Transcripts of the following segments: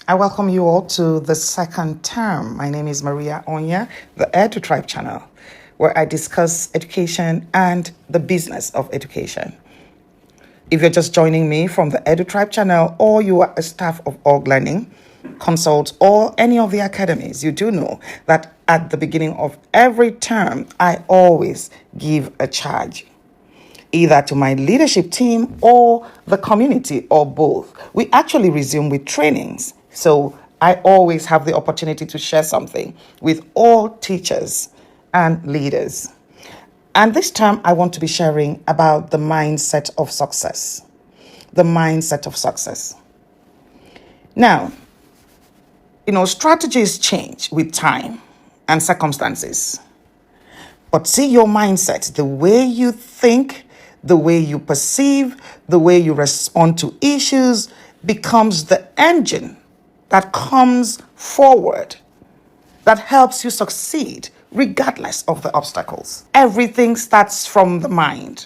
I welcome you all to the second term. My name is Maria Onyia, the EDU-TRIBE channel, where I discuss education and the business of education. If you're just joining me from the EDU-TRIBE channel, or you are a staff of Org Learning, Consult, or any of the academies, you do know that at the beginning of every term, I always give a charge, either to my leadership team or the community or both. We actually resume with trainings. So I always have the opportunity to share something with all teachers and leaders. And this time I want to be sharing about the mindset of success. The mindset of success. Now, strategies change with time and circumstances. But see, your mindset, the way you think, the way you perceive, the way you respond to issues becomes the engine that comes forward, that helps you succeed regardless of the obstacles. Everything starts from the mind,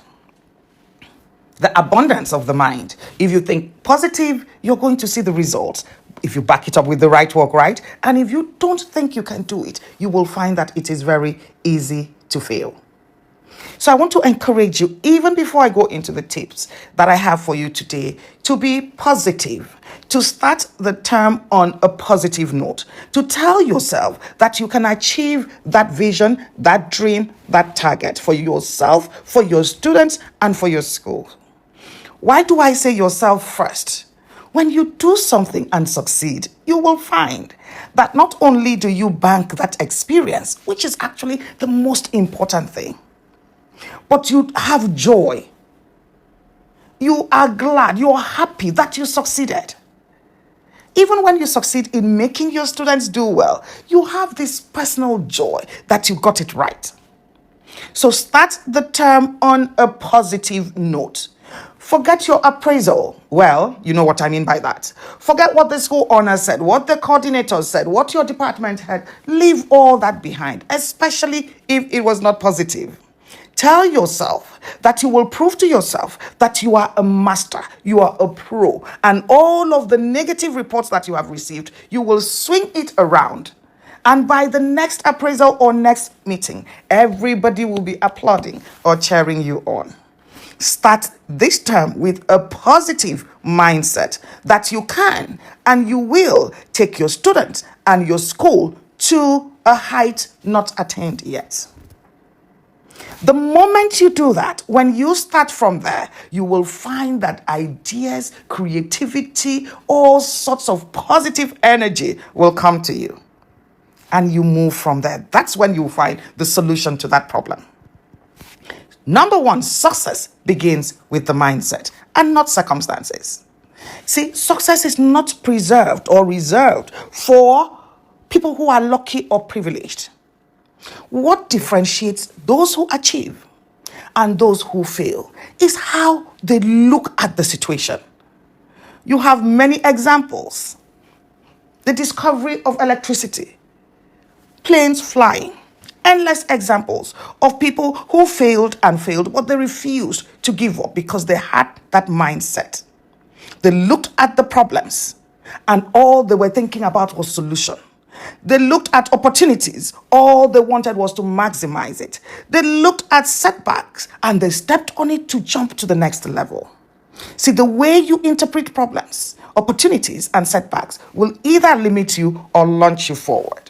the abundance of the mind. If you think positive, you're going to see the results. If you back it up with the right work, right? And if you don't think you can do it, you will find that it is very easy to fail. So I want to encourage you, even before I go into the tips that I have for you today, to be positive, to start the term on a positive note, to tell yourself that you can achieve that vision, that dream, that target for yourself, for your students, and for your school. Why do I say yourself first? When you do something and succeed, you will find that not only do you bank that experience, which is actually the most important thing, but you have joy. You are glad, you are happy that you succeeded. Even when you succeed in making your students do well, you have this personal joy that you got it right. So start the term on a positive note. Forget your appraisal. Well, you know what I mean by that. Forget what the school owner said, what the coordinator said, what your department had. Leave all that behind, especially if it was not positive. Tell yourself that you will prove to yourself that you are a master, you are a pro, and all of the negative reports that you have received, you will swing it around. And by the next appraisal or next meeting, everybody will be applauding or cheering you on. Start this term with a positive mindset that you can and you will take your students and your school to a height not attained yet. The moment you do that, when you start from there, you will find that ideas, creativity, all sorts of positive energy will come to you. And you move from there. That's when you find the solution to that problem. Number one, success begins with the mindset and not circumstances. See, success is not preserved or reserved for people who are lucky or privileged. What differentiates those who achieve and those who fail is how they look at the situation. You have many examples. The discovery of electricity, planes flying, endless examples of people who failed, but they refused to give up because they had that mindset. They looked at the problems and all they were thinking about was solution. They looked at opportunities. All they wanted was to maximize it. They looked at setbacks and they stepped on it to jump to the next level. See, the way you interpret problems, opportunities, and setbacks will either limit you or launch you forward.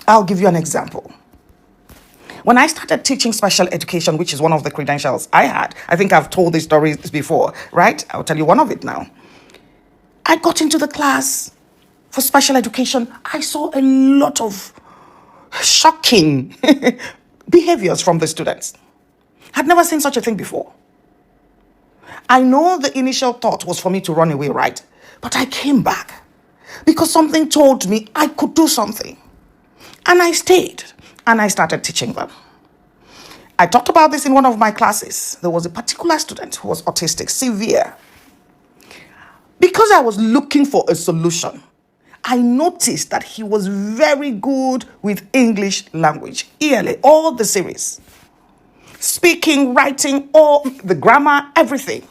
I'll give you an example. When I started teaching special education, which is one of the credentials I had, I think I've told these stories before, right? I'll tell you one of it now. I got into the class for special education. I saw a lot of shocking behaviors from the students. I'd never seen such a thing before. I know the initial thought was for me to run away, right? But I came back because something told me I could do something. And I stayed and I started teaching them. I talked about this in one of my classes. There was a particular student who was autistic, severe. Because I was looking for a solution, I noticed that he was very good with English language, ELA, all the series. Speaking, writing, all the grammar, everything.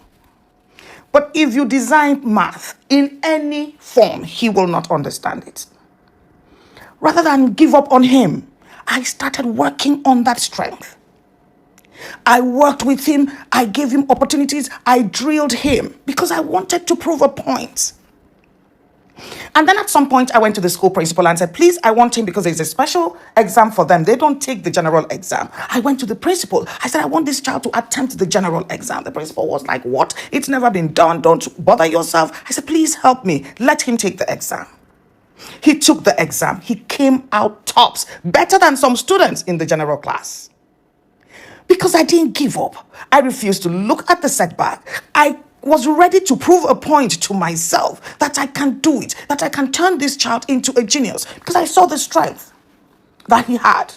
But if you design math in any form, he will not understand it. Rather than give up on him, I started working on that strength. I worked with him. I gave him opportunities. I drilled him because I wanted to prove a point. And then at some point, I went to the school principal and said, please, I want him because there's a special exam for them. They don't take the general exam. I went to the principal. I said, I want this child to attempt the general exam. The principal was like, what? It's never been done. Don't bother yourself. I said, please help me. Let him take the exam. He took the exam. He came out tops, better than some students in the general class. Because I didn't give up. I refused to look at the setback. I was ready to prove a point to myself that I can do it, that I can turn this child into a genius, because I saw the strength that he had,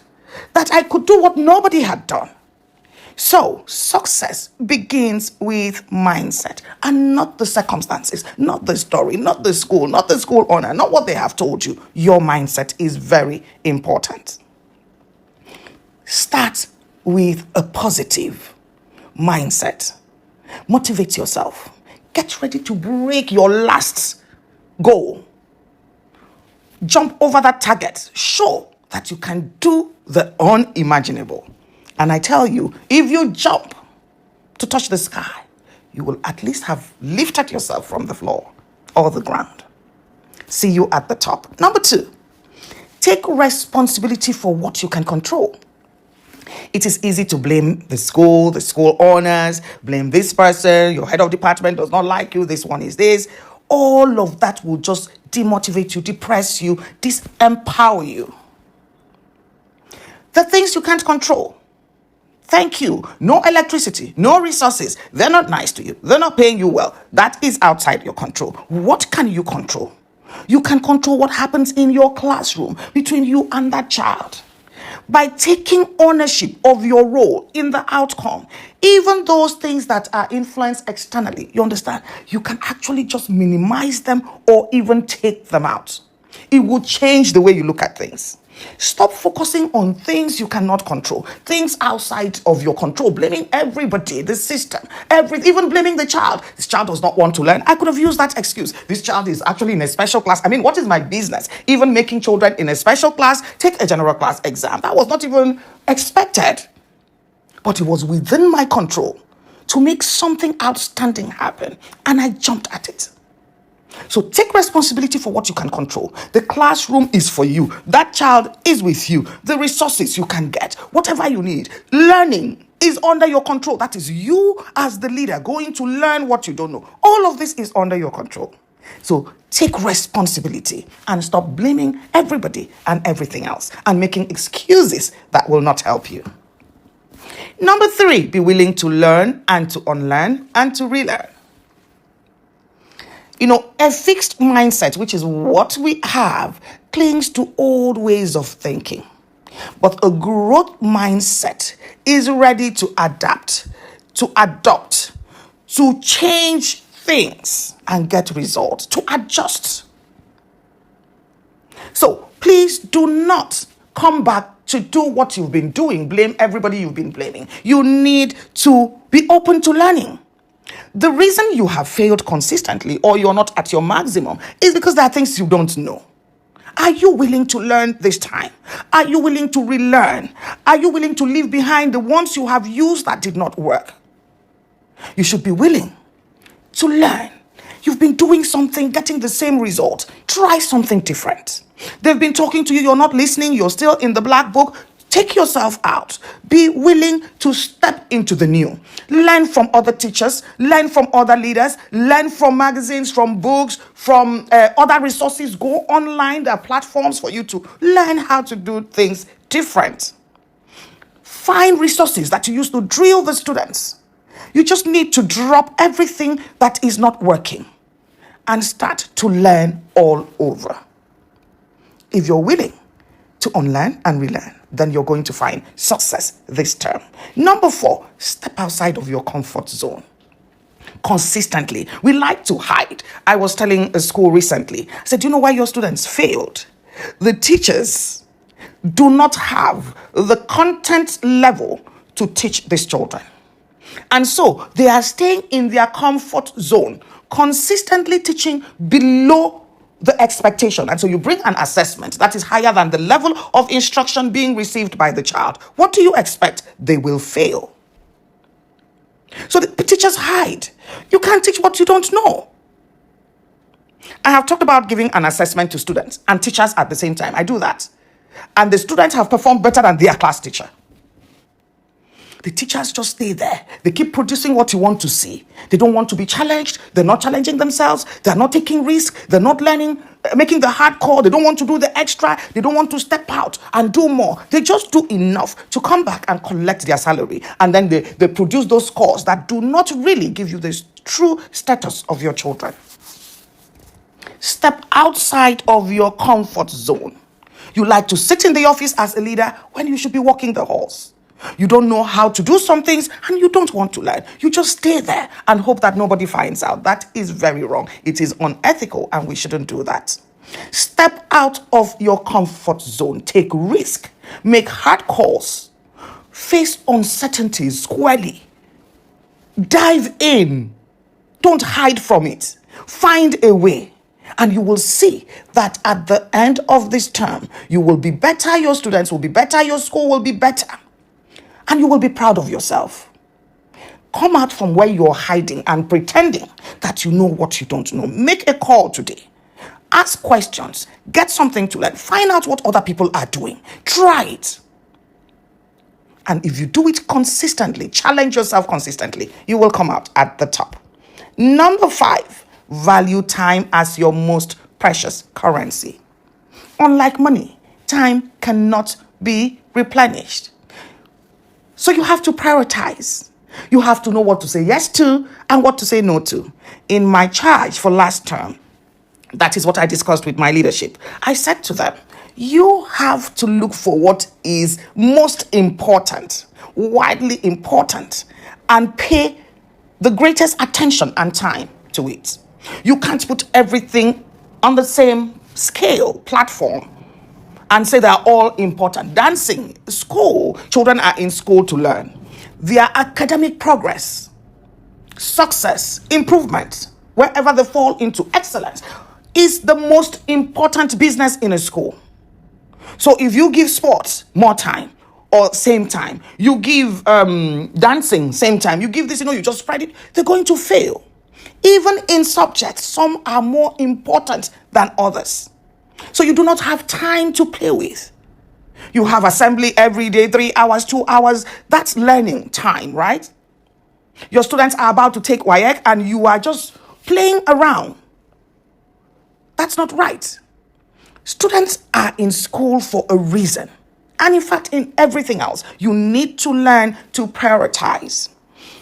that I could do what nobody had done. So success begins with mindset and not the circumstances, not the story, not the school honor, not what they have told you. Your mindset is very important. Start with a positive mindset. Motivate yourself. Get ready to break your last goal. Jump over that target. Show that you can do the unimaginable. And I tell you, if you jump to touch the sky, you will at least have lifted yourself from the floor or the ground. See you at the top. Number 2, take responsibility for what you can control. It is easy to blame the school owners, blame this person, your head of department does not like you, this one is this. All of that will just demotivate you, depress you, disempower you. The things you can't control. Thank you. No electricity, no resources. They're not nice to you. They're not paying you well. That is outside your control. What can you control? You can control what happens in your classroom between you and that child. By taking ownership of your role in the outcome, even those things that are influenced externally, you understand, you can actually just minimize them or even take them out. It will change the way you look at things. Stop focusing on things you cannot control, things outside of your control, blaming everybody, the system, even blaming the child. This child does not want to learn. I could have used that excuse. This child is actually in a special class. I mean, what is my business? Even making children in a special class take a general class exam. That was not even expected. But it was within my control to make something outstanding happen. And I jumped at it. So take responsibility for what you can control. The classroom is for you. That child is with you. The resources you can get, whatever you need. Learning is under your control. That is you as the leader going to learn what you don't know. All of this is under your control. So take responsibility and stop blaming everybody and everything else and making excuses that will not help you. Number 3, be willing to learn and to unlearn and to relearn. A fixed mindset, which is what we have, clings to old ways of thinking. But a growth mindset is ready to adapt, to adopt, to change things and get results, to adjust. So please do not come back to do what you've been doing, blame everybody you've been blaming. You need to be open to learning. The reason you have failed consistently or you're not at your maximum is because there are things you don't know. Are you willing to learn this time? Are you willing to relearn? Are you willing to leave behind the ones you have used that did not work? You should be willing to learn. You've been doing something, getting the same result. Try something different. They've been talking to you, you're not listening, you're still in the black book. Take yourself out. Be willing to step into the new. Learn from other teachers. Learn from other leaders. Learn from magazines, from books, from other resources. Go online. There are platforms for you to learn how to do things different. Find resources that you use to drill the students. You just need to drop everything that is not working and start to learn all over. If you're willing to unlearn and relearn, then you're going to find success this term. Number 4, step outside of your comfort zone. Consistently. We like to hide. I was telling a school recently, I said, do you know why your students failed? The teachers do not have the content level to teach these children. And so they are staying in their comfort zone, consistently teaching below the expectation. And so you bring an assessment that is higher than the level of instruction being received by the child. What do you expect? They will fail. So the teachers hide. You can't teach what you don't know. I have talked about giving an assessment to students and teachers at the same time. I do that. And the students have performed better than their class teacher. The teachers just stay there. They keep producing what you want to see. They don't want to be challenged. They're not challenging themselves. They're not taking risks. They're not learning, making the hard call. They don't want to do the extra. They don't want to step out and do more. They just do enough to come back and collect their salary. And then they produce those scores that do not really give you the true status of your children. Step outside of your comfort zone. You like to sit in the office as a leader when you should be walking the halls. You don't know how to do some things and you don't want to learn. You just stay there and hope that nobody finds out. That is very wrong. It is unethical and we shouldn't do that. Step out of your comfort zone. Take risk. Make hard calls. Face uncertainties squarely. Dive in. Don't hide from it. Find a way. And you will see that at the end of this term, you will be better, your students will be better, your school will be better. And you will be proud of yourself. Come out from where you're hiding and pretending that you know what you don't know. Make a call today. Ask questions. Get something to learn. Find out what other people are doing. Try it. And if you do it consistently, challenge yourself consistently, you will come out at the top. Number 5, value time as your most precious currency. Unlike money, time cannot be replenished. So you have to prioritize. You have to know what to say yes to and what to say no to. In my charge for last term, that is what I discussed with my leadership. I said to them, you have to look for what is most important, widely important, and pay the greatest attention and time to it. You can't put everything on the same scale, platform, and say they're all important. Dancing, school, children are in school to learn. Their academic progress, success, improvement, wherever they fall into excellence, is the most important business in a school. So if you give sports more time or same time, you give dancing same time, you give this, you just spread it, they're going to fail. Even in subjects, some are more important than others. So you do not have time to play with. You have assembly every day, 3 hours, 2 hours. That's learning time, right? Your students are about to take WAEC and you are just playing around. That's not right. Students are in school for a reason. And in fact, in everything else, you need to learn to prioritize,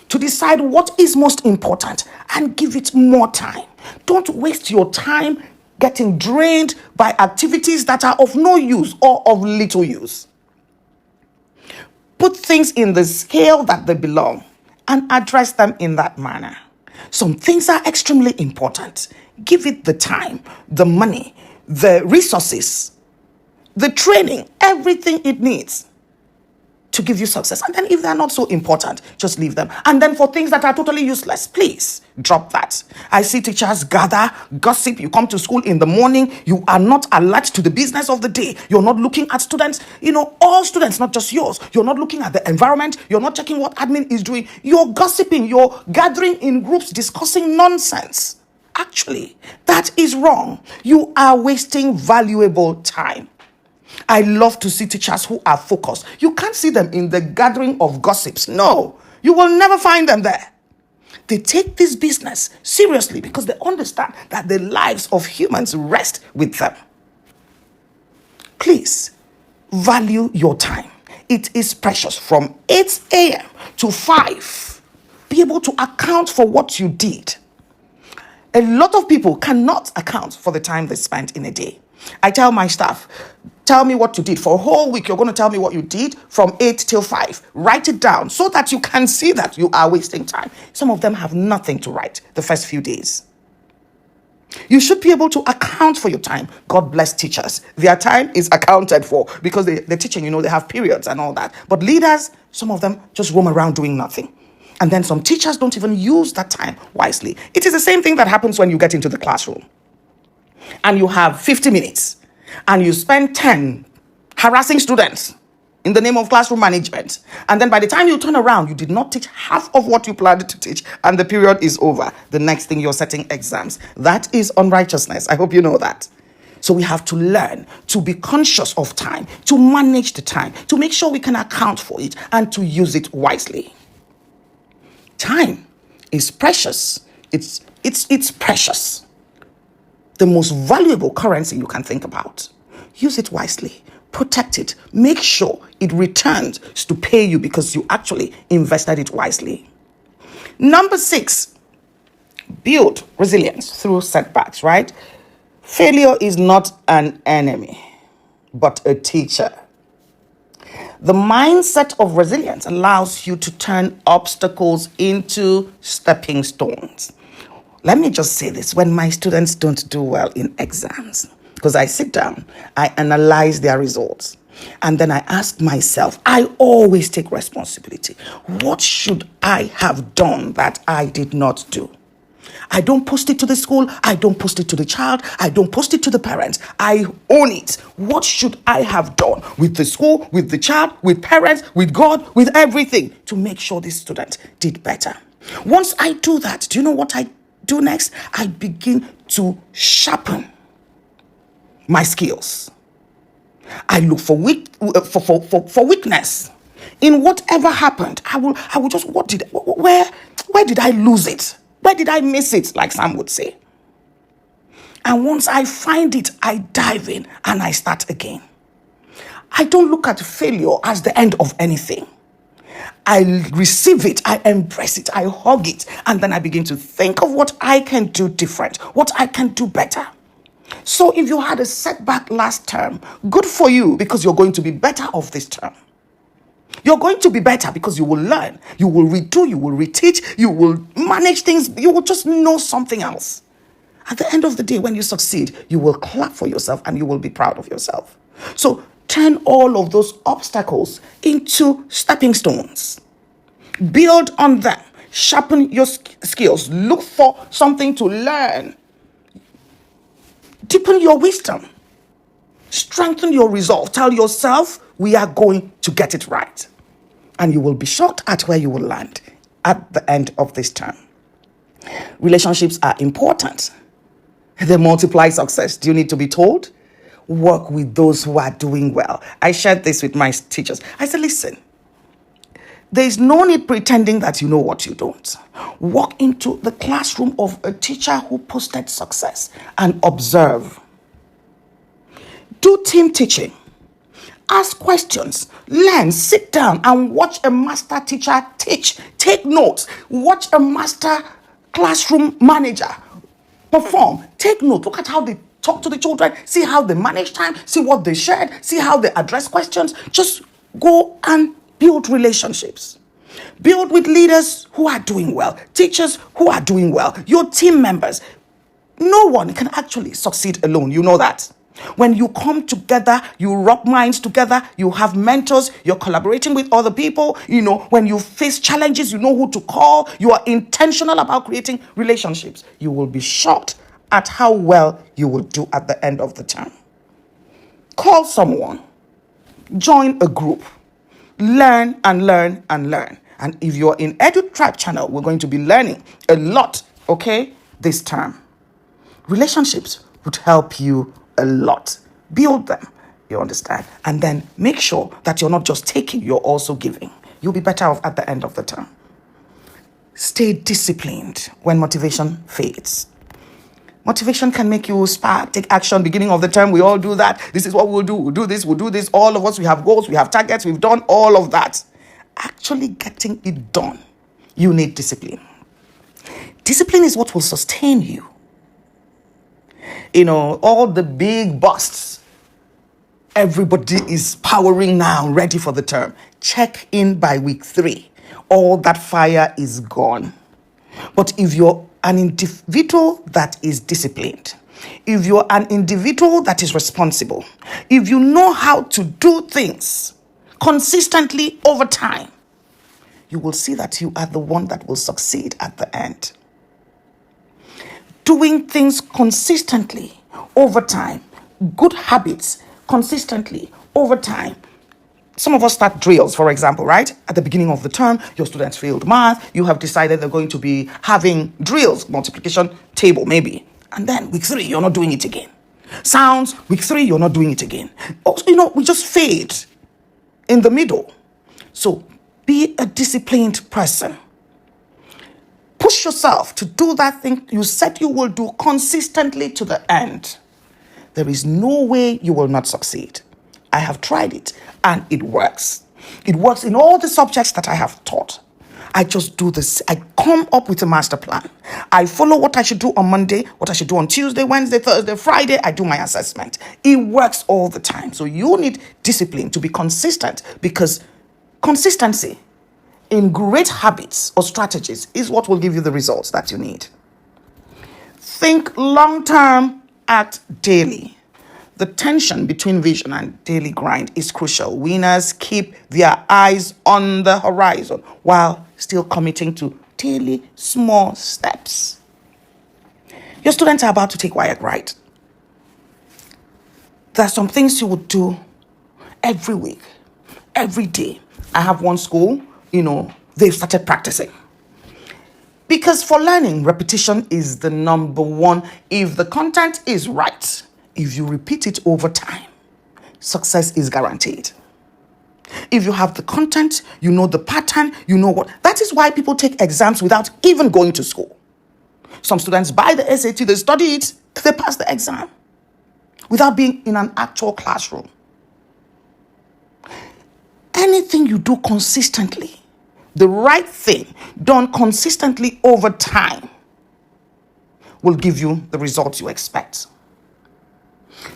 to decide what is most important and give it more time. Don't waste your time getting drained by activities that are of no use or of little use. Put things in the scale that they belong and address them in that manner. Some things are extremely important. Give it the time, the money, the resources, the training, everything it needs to give you success. And then if they're not so important, just leave them. And then for things that are totally useless, please drop that. I see teachers gather, gossip. You come to school in the morning, you are not alert to the business of the day. You're not looking at students, all students, not just yours. You're not looking at the environment. You're not checking what admin is doing. You're gossiping. You're gathering in groups, discussing nonsense. Actually, that is wrong. You are wasting valuable time. I love to see teachers who are focused. You can't see them in the gathering of gossips. No, you will never find them there. They take this business seriously because they understand that the lives of humans rest with them. Please, value your time. It is precious. From 8 a.m. to 5, be able to account for what you did. A lot of people cannot account for the time they spent in a day. I tell my staff, tell me what you did. For a whole week, you're going to tell me what you did from 8 till 5. Write it down so that you can see that you are wasting time. Some of them have nothing to write the first few days. You should be able to account for your time. God bless teachers. Their time is accounted for because they're teaching, they have periods and all that. But leaders, some of them just roam around doing nothing. And then some teachers don't even use that time wisely. It is the same thing that happens when you get into the classroom and you have 50 minutes and you spend 10 harassing students in the name of classroom management. And then by the time you turn around, you did not teach half of what you planned to teach, and the period is over. The next thing, you're setting exams. That is unrighteousness. I hope you know that. So we have to learn to be conscious of time, to manage the time, to make sure we can account for it and to use it wisely. Time is precious. It's precious. The most valuable currency you can think about. Use it wisely. Protect it. Make sure it returns to pay you because you actually invested it wisely. Number 6, build resilience through setbacks, right? Failure is not an enemy, but a teacher. The mindset of resilience allows you to turn obstacles into stepping stones. Let me just say this. When my students don't do well in exams, because I sit down, I analyze their results, and then I ask myself, I always take responsibility. What should I have done that I did not do? I don't post it to the school. I don't post it to the child. I don't post it to the parents. I own it. What should I have done with the school, with the child, with parents, with God, with everything to make sure this student did better? Once I do that, do you know what I do next? I begin to sharpen my skills. I look for weakness in whatever happened. I will just, where did I lose it? Where did I miss it? Like Sam would say. And once I find it, I dive in and I start again. I don't look at failure as the end of anything. I receive it, I embrace it, I hug it, and then I begin to think of what I can do different, what I can do better. So if you had a setback last term, good for you, because you're going to be better off this term. You're going to be better because you will learn, you will redo, you will reteach, you will manage things, you will just know something else. At the end of the day, when you succeed, you will clap for yourself and you will be proud of yourself. So turn all of those obstacles into stepping stones. Build on them. Sharpen your skills. Look for something to learn. Deepen your wisdom. Strengthen your resolve. Tell yourself, we are going to get it right. And you will be shocked at where you will land at the end of this term. Relationships are important. They multiply success. Do you need to be told? Work with those who are doing well. I shared this with my teachers. I said, listen, there is no need pretending that you know what you don't. Walk into the classroom of a teacher who posted success and observe. Do team teaching. Ask questions. Learn. Sit down and watch a master teacher teach. Take notes. Watch a master classroom manager perform. Take note. Look at how they talk to the children. See how they manage time. See what they shared. See how they address questions. Just go and build relationships. Build with leaders who are doing well. Teachers who are doing well. Your team members. No one can actually succeed alone. You know that. When you come together, you rub minds together, you have mentors, you're collaborating with other people, when you face challenges, you know who to call, you are intentional about creating relationships. You will be shocked at how well you will do at the end of the term. Call someone, join a group, learn and learn and learn. And if you're in EDU-TRIBE channel, we're going to be learning a lot, okay, this term. Relationships would help you a lot. Build them, you understand? And then make sure that you're not just taking, you're also giving. You'll be better off at the end of the term. Stay disciplined when motivation fades. Motivation can make you spark, take action. Beginning of the term, we all do that. This is what we'll do. We'll do this. All of us, we have goals, we have targets, we've done all of that. Actually getting it done, you need discipline. Discipline is what will sustain you. All the big busts, everybody is powering now, ready for the term. Check in by week 3. All that fire is gone. But if you're an individual that is disciplined, if you're an individual that is responsible, if you know how to do things consistently over time, you will see that you are the one that will succeed at the end. Doing things consistently over time, good habits consistently over time. Some of us start drills, for example, right? At the beginning of the term, your students failed math. You have decided they're going to be having drills, multiplication table, maybe. And then week 3, you're not doing it again. Sounds, week 3, you're not doing it again. Also, we just fade in the middle. So be a disciplined person. Push yourself to do that thing you said you will do consistently to the end. There is no way you will not succeed. I have tried it and it works. It works in all the subjects that I have taught. I just do this. I come up with a master plan. I follow what I should do on Monday, what I should do on Tuesday, Wednesday, Thursday, Friday. I do my assessment. It works all the time. So you need discipline to be consistent, because consistency in great habits or strategies is what will give you the results that you need. Think long-term, act daily. The tension between vision and daily grind is crucial. Winners keep their eyes on the horizon while still committing to daily small steps. Your students are about to take WAEC, right? There are some things you would do every week, every day. I have one school, they've started practicing. Because for learning, repetition is the number one. If the content is right, if you repeat it over time, success is guaranteed. If you have the content, you know the pattern, you know what. That is why people take exams without even going to school. Some students buy the SAT, they study it, they pass the exam without being in an actual classroom. Anything you do consistently, the right thing done consistently over time, will give you the results you expect.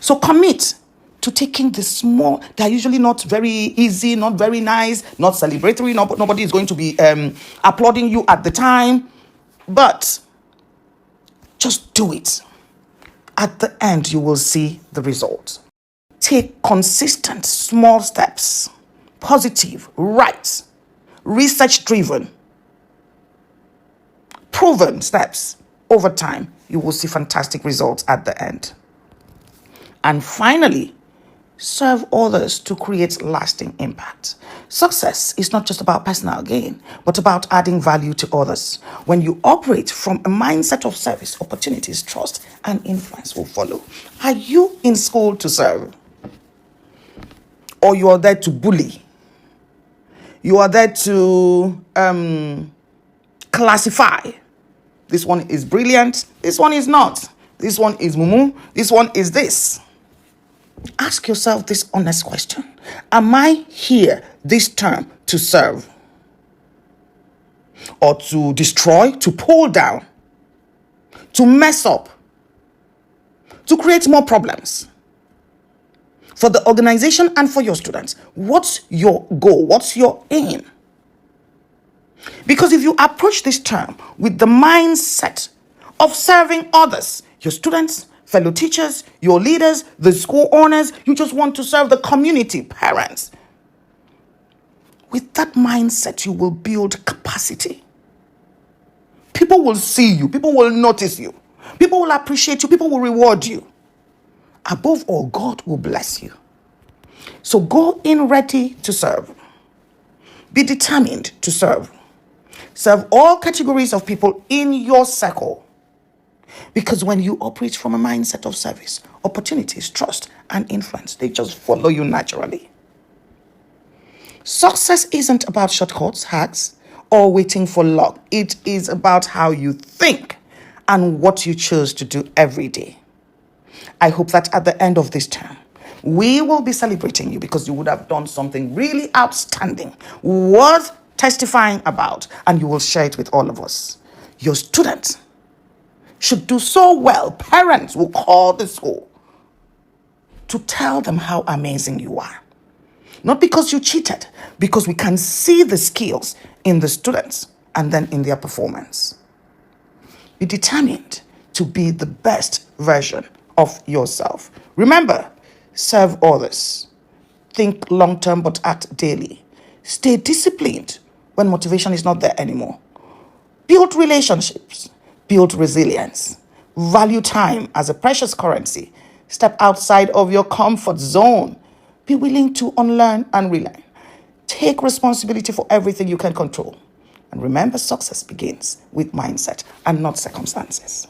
So commit to taking the small, they're usually not very easy, not very nice, not celebratory, nobody is going to be applauding you at the time, but just do it. At the end, you will see the results. Take consistent small steps, positive, right, research-driven, proven steps over time. You will see fantastic results at the end. And finally, serve others to create lasting impact. Success is not just about personal gain, but about adding value to others. When you operate from a mindset of service, opportunities, trust, and influence will follow. Are you in school to serve? Or you are there to bully? You are there to classify. This one is brilliant. This one is not. This one is mumu. This one is this. Ask yourself this honest question. Am I here this term to serve? Or to destroy, to pull down, to mess up, to create more problems? For the organization and for your students, what's your goal? What's your aim? Because if you approach this term with the mindset of serving others, your students, fellow teachers, your leaders, the school owners, you just want to serve the community, parents. With that mindset, you will build capacity. People will see you. People will notice you. People will appreciate you. People will reward you. Above all, God will bless you. So go in ready to serve. Be determined to serve. Serve all categories of people in your circle. Because when you operate from a mindset of service, opportunities, trust, and influence, they just follow you naturally. Success isn't about shortcuts, hacks, or waiting for luck. It is about how you think and what you choose to do every day. I hope that at the end of this term, we will be celebrating you because you would have done something really outstanding, worth testifying about, and you will share it with all of us. Your students should do so well. Parents will call the school to tell them how amazing you are. Not because you cheated, because we can see the skills in the students and then in their performance. Be determined to be the best version of yourself. Remember, serve others. Think long-term but act daily. Stay disciplined. when motivation is not there anymore. Build relationships, build resilience, value time as a precious currency. Step outside of your comfort zone. Be willing to unlearn and relearn. Take responsibility for everything you can control. And remember, success begins with mindset and not circumstances.